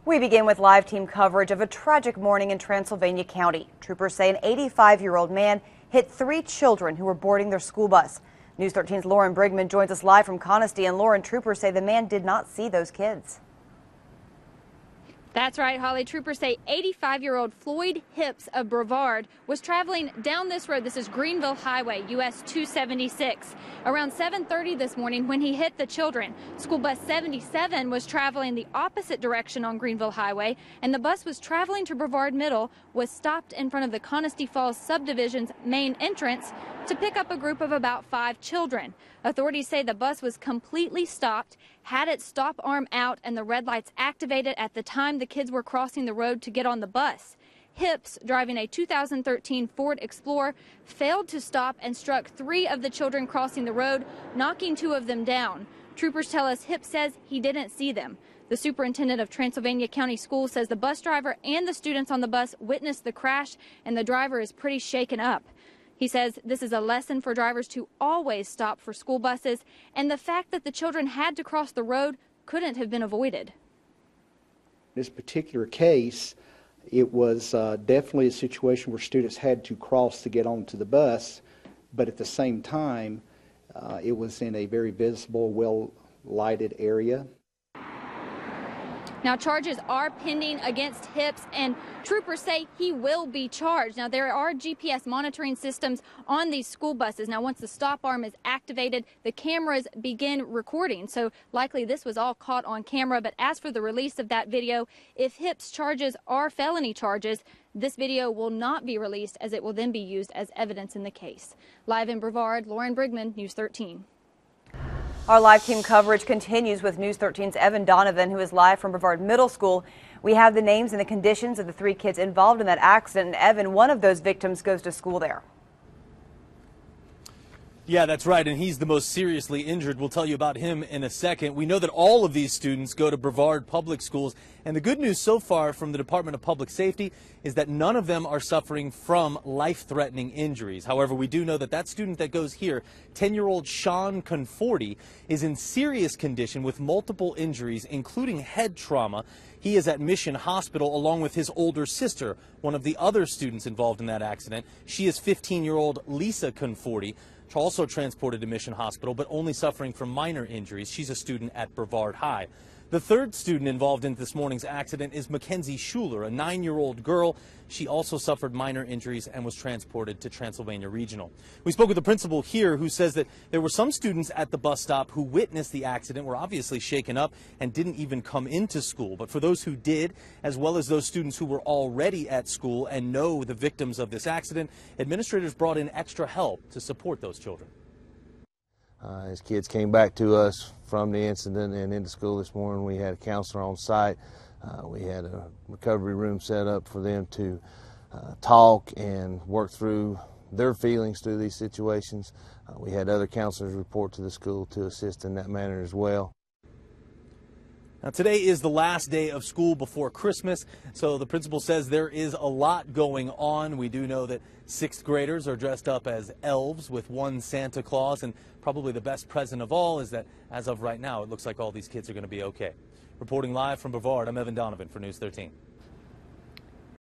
We begin with live team coverage of a tragic morning in Transylvania County. Troopers say an 85-year-old man hit 3 children who were boarding their school bus. News 13's Lauren Brigman joins us live from Conforti, and Lauren, troopers say the man did not see those kids. That's right, Holly. Troopers say 85-year-old Floyd Hipps of Brevard was traveling down this road. This is Greenville Highway, US 276, around 7:30 this morning when he hit the children. School bus 77 was traveling the opposite direction on Greenville Highway, and the bus was traveling to Brevard Middle, was stopped in front of the Conforti Falls subdivision's main entrance to pick up a group of about 5 children. Authorities say the bus was completely stopped, had its stop arm out, and the red lights activated at the time the kids were crossing the road to get on the bus. Hipps, driving a 2013 Ford Explorer, failed to stop and struck 3 of the children crossing the road, knocking 2 of them down. Troopers tell us Hipps says he didn't see them. The superintendent of Transylvania County Schools says the bus driver and the students on the bus witnessed the crash, and the driver is pretty shaken up. He says this is a lesson for drivers to always stop for school buses, and the fact that the children had to cross the road couldn't have been avoided. In this particular case, it was definitely a situation where students had to cross to get onto the bus, but at the same time, it was in a very visible, well-lighted area. Now, charges are pending against Hipps, and troopers say he will be charged. Now, there are GPS monitoring systems on these school buses. Now, once the stop arm is activated, the cameras begin recording. So likely this was all caught on camera. But as for the release of that video, if Hipps' charges are felony charges, this video will not be released, as it will then be used as evidence in the case. Live in Brevard, Lauren Brigman, News 13. Our live team coverage continues with News 13's Evan Donovan, who is live from Brevard Middle School. We have the names and the conditions of the 3 kids involved in that accident. And Evan, one of those victims goes to school there. Yeah, that's right, and he's the most seriously injured. We'll tell you about him in a second. We know that all of these students go to Brevard Public Schools, and the good news so far from the Department of Public Safety is that none of them are suffering from life-threatening injuries. However, we do know that that student that goes here, 10-year-old Sean Conforti, is in serious condition with multiple injuries, including head trauma. He is at Mission Hospital along with his older sister, one of the other students involved in that accident. She is 15-year-old Lisa Conforti, also transported to Mission Hospital, but only suffering from minor injuries. She's a student at Brevard High. The 3rd student involved in this morning's accident is Mackenzie Schuler, a 9-year-old girl. She also suffered minor injuries and was transported to Transylvania Regional. We spoke with the principal here, who says that there were some students at the bus stop who witnessed the accident, were obviously shaken up, and didn't even come into school. But for those who did, as well as those students who were already at school and know the victims of this accident, administrators brought in extra help to support those children. As kids came back to us from the incident and into school this morning, we had a counselor on site. We had a recovery room set up for them to talk and work through their feelings through these situations. We had other counselors report to the school to assist in that manner as well. Now, today is the last day of school before Christmas, so the principal says there is a lot going on. We do know that 6th graders are dressed up as elves with one Santa Claus, and probably the best present of all is that, as of right now, it looks like all these kids are going to be okay. Reporting live from Brevard, I'm Evan Donovan for News 13.